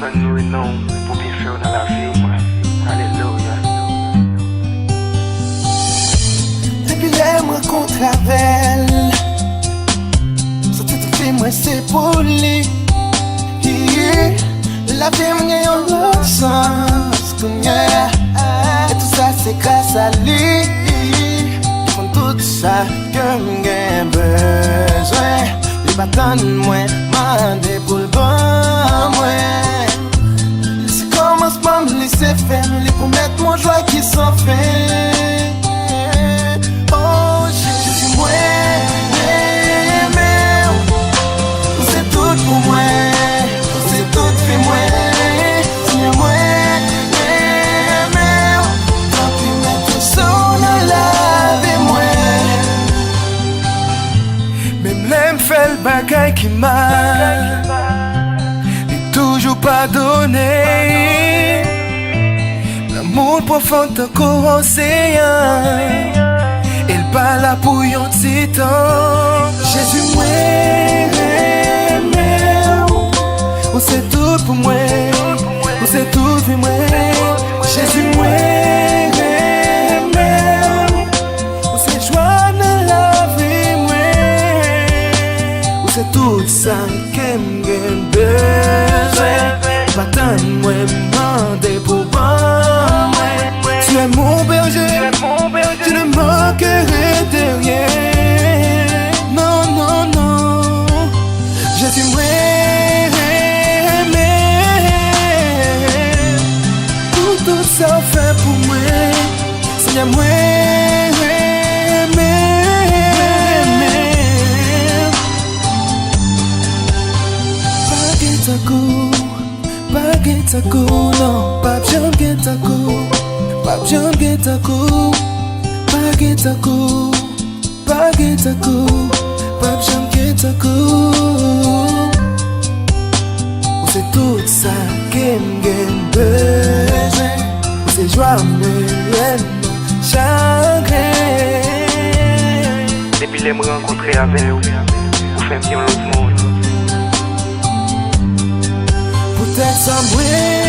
Pren nou et non pou bien faire dans la vie, moi. Alléluia. Depuis les rencontres avec elle, sur toute vie, moi c'est pour lui. La vie m'a eu un sens, et tout ça c'est grâce à lui. Ils font tout ça que j'ai besoin. Les bâtons, moi, mandé pour le bon, moi. Si commence par me laisser faire, les promettre mon joie qui s'en fait. Oh, je suis moi, c'est tout pour moi. C'est tout fait moi. C'est moi, tant pis, mettre son dans la vie, moi. Même l'aime fait le bagay qui mal, n'est toujours pas donné. L'amour profond encore océan, elle pas là pour un petit temps. Jésus, moi, oh, c'est tout pour moi. Oh, c'est tout pour moi. Jésus, moi, oh, c'est joie dans la vie, moi. Oh, c'est tout ça que j'ai besoin. Maintenant, moi, demandez pour moi. Tu es mon berger, je ne manquerai de rien. Non, non, non. Jésus, moi, tout ça fait pour moi. Seigneur, moi, pas get a coup, non, pas jump get a coup, pas jump get a coup, pas get a coup, pas get a coup, pas jump get a coup. C'est tout ça que j'ai besoin. C'est joie, mais chagrin. Depuis les me rencontrer avec vous, vous faites bien l'autre monde. Peut-être ça brille.